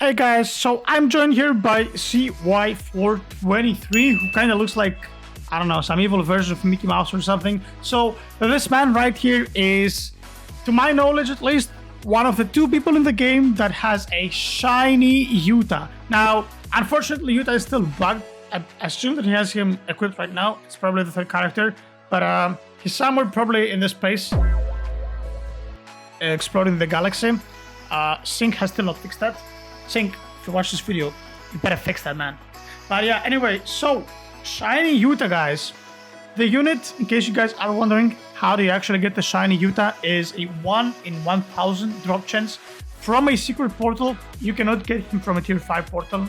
Hey guys, so I'm joined here by CY423, who kind of looks like, I don't know, some evil version of Mickey Mouse or something. So this man right here is, to my knowledge at least, one of the two people in the game that has a shiny YUTA. Now, unfortunately, YUTA is still bugged. I assume that he has him equipped right now. It's probably the third character, but he's somewhere probably in this space, exploring the galaxy. Sync has still not fixed that. Sync, if you watch this video, you better fix that, man. But yeah, anyway, so shiny YUTA, guys. The unit, in case you guys are wondering how do you actually get the shiny YUTA, is a 1 in 1000 drop chance from a secret portal. You cannot get him from a tier 5 portal.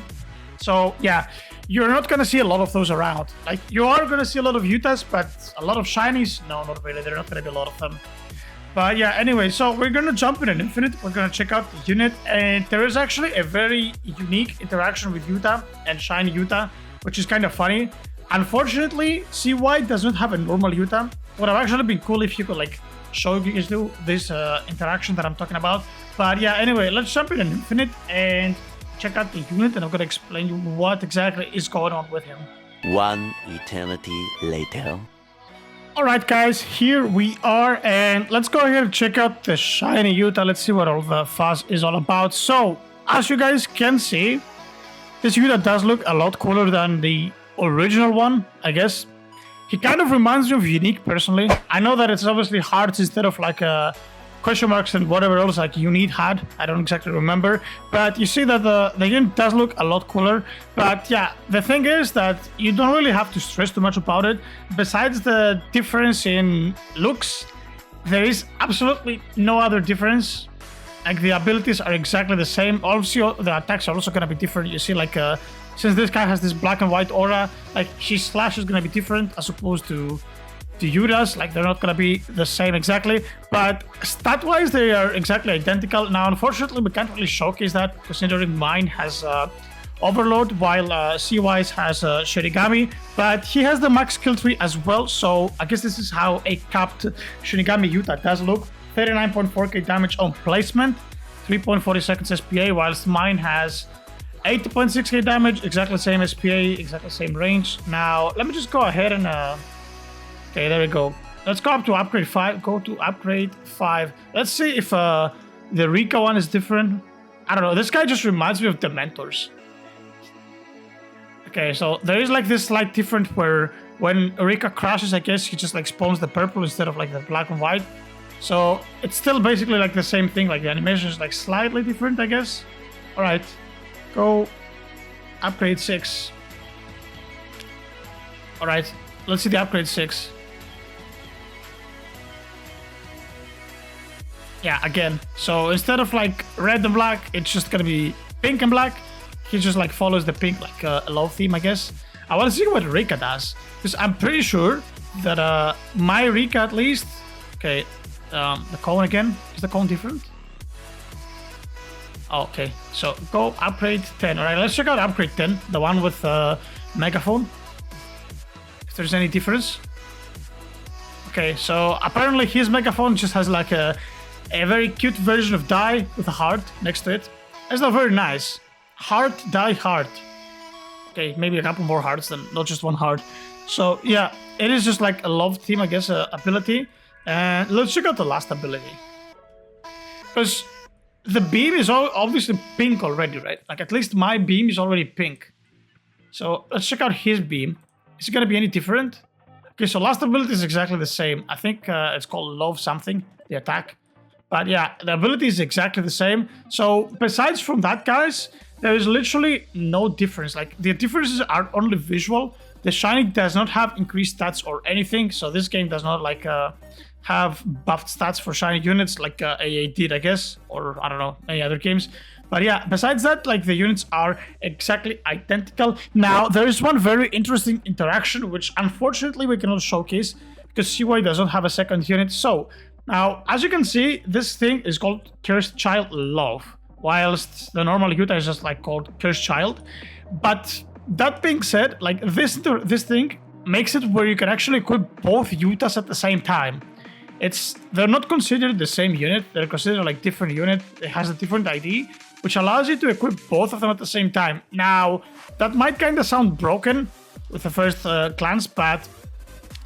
So yeah, you're not gonna see a lot of those around. Like, you are gonna see a lot of YUTAs, but a lot of shinies, no, not really. There are not gonna be a lot of them. But yeah, anyway, so we're gonna jump in an infinite. We're gonna check out the unit, and there is actually a very unique interaction with YUTA and shiny YUTA, which is kind of funny. Unfortunately, CY does not have a normal YUTA. Would have actually been cool if you could like show you guys this interaction that I'm talking about. But yeah, anyway, let's jump in an infinite and check out the unit, and I'm gonna explain you what exactly is going on with him. One eternity later. Alright guys, here we are, and let's go ahead and check out the shiny YUTA. Let's see what all the fuss is all about. So, as you guys can see, this YUTA does look a lot cooler than the original one, I guess. He kind of reminds me of Unique, personally. I know that it's obviously hearts instead of like question marks and whatever else like Unique had. I don't exactly remember, but you see that the unit does look a lot cooler. But yeah, the thing is that you don't really have to stress too much about it. Besides the difference in looks, there is absolutely no other difference. Like, the abilities are exactly the same. Also, the attacks are also gonna be different. You see, like since this guy has this black and white aura, like his slash is gonna be different as opposed to YUTAs. Like, they're not gonna be the same exactly, but stat-wise they are exactly identical. Now, unfortunately, we can't really showcase that considering mine has Overload while CY's has Shinigami, but he has the max kill tree as well. So I guess this is how a capped Shinigami YUTA does look. 39.4k damage on placement, 3.40 seconds SPA, whilst mine has 80.6k damage, exactly the same SPA, exactly the same range. Now, let me just go ahead and okay, there we go. Let's go up to upgrade 5. Go to upgrade 5. Let's see if the Rika one is different. I don't know. This guy just reminds me of Dementors. Okay, so there is like this slight difference where when Rika crashes, I guess he just like spawns the purple instead of like the black and white. So it's still basically like the same thing. Like, the animation is like slightly different, I guess. All right, go upgrade 6. All right, let's see the upgrade 6. Yeah, again. So instead of like red and black, it's just gonna be pink and black. He just like follows the pink, like a love theme, I guess. I want to see what Rika does, because I'm pretty sure that my Rika at least. Okay, the cone again. Is the cone different? Oh, okay, so go upgrade 10. All right, let's check out upgrade 10, the one with megaphone. If there's any difference. Okay, so apparently his megaphone just has like a very cute version of die with a heart next to it. It's not very nice. Heart, die, heart. Okay, maybe a couple more hearts than not just one heart. So yeah, it is just like a love theme, I guess, ability. And let's check out the last ability. Because the beam is obviously pink already, right? Like, at least my beam is already pink. So let's check out his beam. Is it gonna be any different? Okay, so last ability is exactly the same. I think it's called love something, the attack. But yeah, the ability is exactly the same. So besides from that, guys, there is literally no difference. Like, the differences are only visual. The shiny does not have increased stats or anything. So this game does not like have buffed stats for shiny units like AA did, I guess, or I don't know, any other games. But yeah, besides that, like, the units are exactly identical. Now, there is one very interesting interaction, which unfortunately we cannot showcase because CY does not have a second unit. So now, as you can see, this thing is called Cursed Child Love, whilst the normal YUTA is just like called Cursed Child. But that being said, like, this thing makes it where you can actually equip both YUTAs at the same time. They're not considered the same unit. They're considered like different unit. It has a different ID, which allows you to equip both of them at the same time. Now, that might kind of sound broken with the first glance, but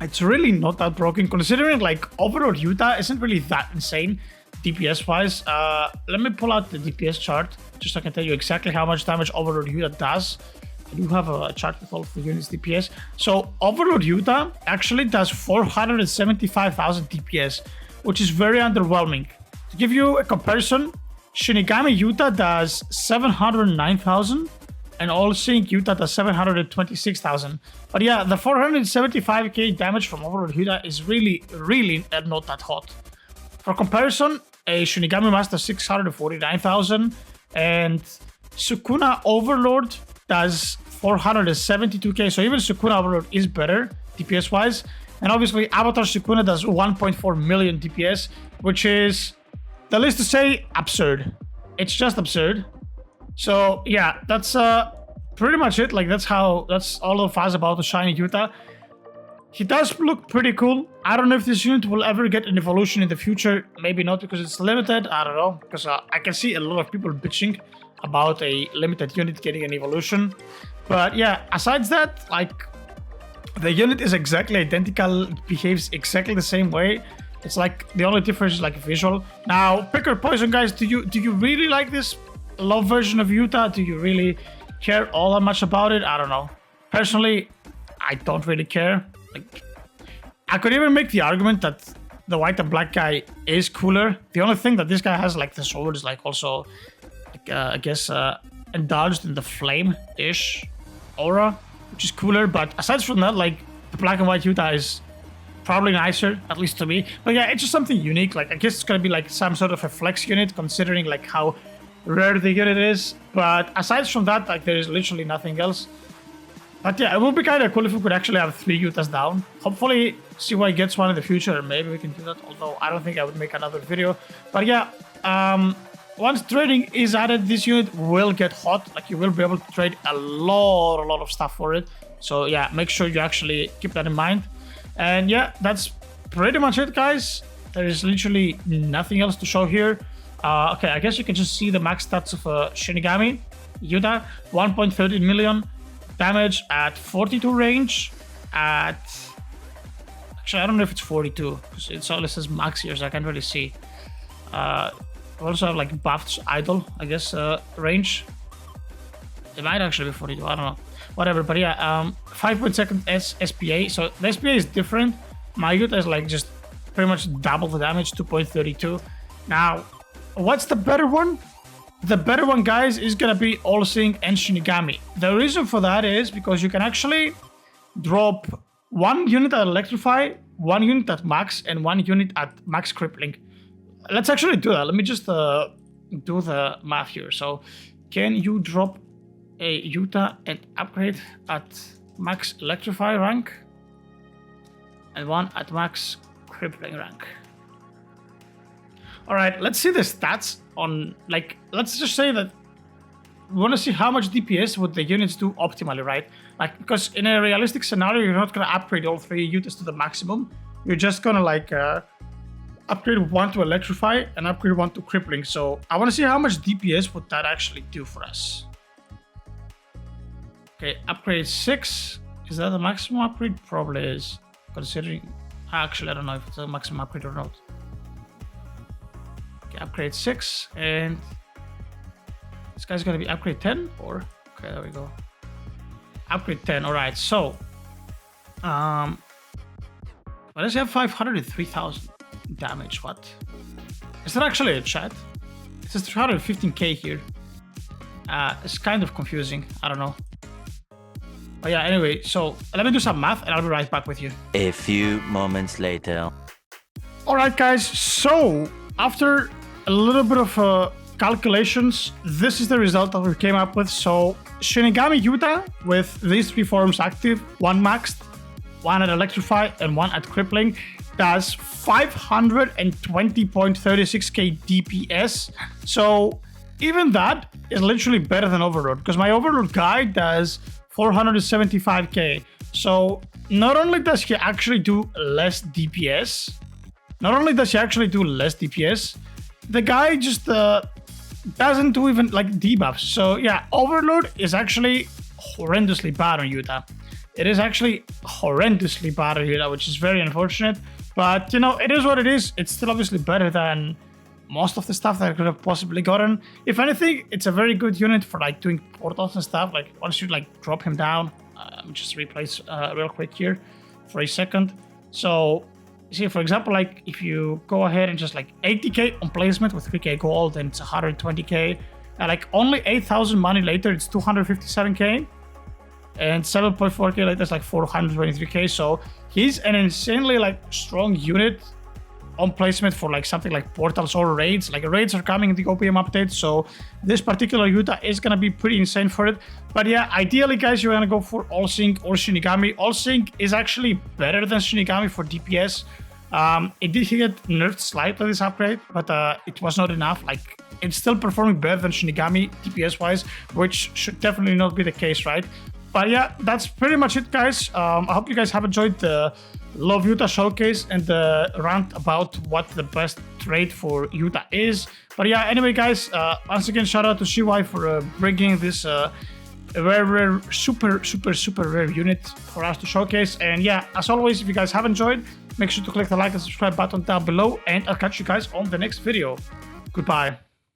it's really not that broken, considering like Overlord YUTA isn't really that insane DPS wise. Let me pull out the DPS chart just so I can tell you exactly how much damage Overlord YUTA does. I do have a chart with all of the units DPS. So Overlord YUTA actually does 475,000 DPS, which is very underwhelming. To give you a comparison, Shinigami YUTA does 709,000 and All Sync YUTA does 726,000. But yeah, the 475k damage from Overlord YUTA is really not that hot. For comparison, a Shinigami Master 649,000 and Sukuna Overlord does 472k, so even Sukuna Overlord is better DPS wise. And obviously Avatar Sukuna does 1.4 million DPS, which is, the least to say, absurd. It's just absurd. So yeah, that's pretty much it. Like that's all the fuss about the shiny YUTA. He does look pretty cool. I don't know if this unit will ever get an evolution in the future. Maybe not because it's limited. I don't know, because I can see a lot of people bitching about a limited unit getting an evolution. But yeah, aside that, like, the unit is exactly identical. It behaves exactly the same way. It's like the only difference is like visual. Now, pick or poison, guys. Do you really like this love version of YUTA? Do you really care all that much about it? I don't know. Personally, I don't really care. Like, I could even make the argument that the white and black guy is cooler. The only thing that this guy has, like the sword, is like also, like, I guess, indulged in the flame-ish aura, which is cooler. But aside from that, like, the black and white YUTA is probably nicer, at least to me. But yeah, it's just something unique. Like, I guess it's gonna be like some sort of a flex unit, considering like how rare the unit is. But aside from that, like, there is literally nothing else. But yeah, it would be kind of cool if we could actually have 3 YUTAs down. Hopefully, CY gets one in the future. Maybe we can do that, although I don't think I would make another video. But yeah, once trading is added, this unit will get hot. Like, you will be able to trade a lot of stuff for it. So yeah, make sure you actually keep that in mind. And yeah, that's pretty much it, guys. There is literally nothing else to show here. Okay, I guess you can just see the max stats of Shinigami YUTA. 1.13 million damage at 42 range. At actually, I don't know if it's 42 because it only says max here, so I can't really see. We also have like buffed idle, I guess, range. It might actually be 42. I don't know. Whatever, but yeah, 5.2 SPA. So the SPA is different. My YUTA is like just pretty much double the damage, 2.32. Now, what's the better one? The better one, guys, is gonna be All Sync and Shinigami. The reason for that is because you can actually drop 1 unit at Electrify, 1 unit at Max, and 1 unit at Max Crippling. Let's actually do that. Let me just do the math here. So, can you drop a YUTA and upgrade at Max Electrify rank and 1 at Max Crippling rank? Alright, let's see the stats on, like, let's just say that we want to see how much DPS would the units do optimally, right? Like, because in a realistic scenario, you're not going to upgrade all 3 YUTAs to the maximum. You're just going to, like, upgrade 1 to Electrify and upgrade 1 to Crippling. So I want to see how much DPS would that actually do for us. Okay, upgrade 6. Is that the maximum upgrade? Probably is. Considering, actually, I don't know if it's a maximum upgrade or not. Okay, upgrade 6, and this guy's gonna be upgrade 10, or okay, there we go. Upgrade 10. All right, so why does he have 503,000 damage? What is that actually a chat? It says 315k here. It's kind of confusing. I don't know. But yeah, anyway, so let me do some math and I'll be right back with you. A few moments later. Alright, guys, so after a little bit of calculations, this is the result that we came up with. So Shinigami YUTA with these 3 forms active, 1 maxed, 1 at Electrify, and 1 at Crippling, does 520.36k DPS. So even that is literally better than Overlord, because my Overlord guy does 475k. So not only does he actually do less DPS, the guy just doesn't do even like debuffs. So yeah, Overload is actually horrendously bad on YUTA. It is actually horrendously bad on YUTA, which is very unfortunate. But you know, it is what it is. It's still obviously better than most of the stuff that I could have possibly gotten. If anything, it's a very good unit for like doing portals and stuff. Like once you like drop him down, just replace real quick here for a second. So see, for example, like if you go ahead and just like 80k on placement with 3k gold, and it's 120k, and like only 8,000 money later, it's 257k, and 7.4k later, it's like 423k. So he's an insanely like strong unit on placement for like something like portals or raids. Like raids are coming in the OPM update, so this particular YUTA is gonna be pretty insane for it. But yeah, ideally guys, you're gonna go for All Sync or Shinigami. All Sync is actually better than Shinigami for DPS. It did get nerfed slightly this upgrade, but it was not enough. Like it's still performing better than Shinigami DPS wise, which should definitely not be the case, right? But yeah, that's pretty much it, guys. I hope you guys have enjoyed the Love YUTA showcase and the rant about what the best trade for YUTA is. But yeah, anyway, guys, once again, shout out to CY for bringing this very rare, super rare unit for us to showcase. And yeah, as always, if you guys have enjoyed, make sure to click the like and subscribe button down below, and I'll catch you guys on the next video. Goodbye.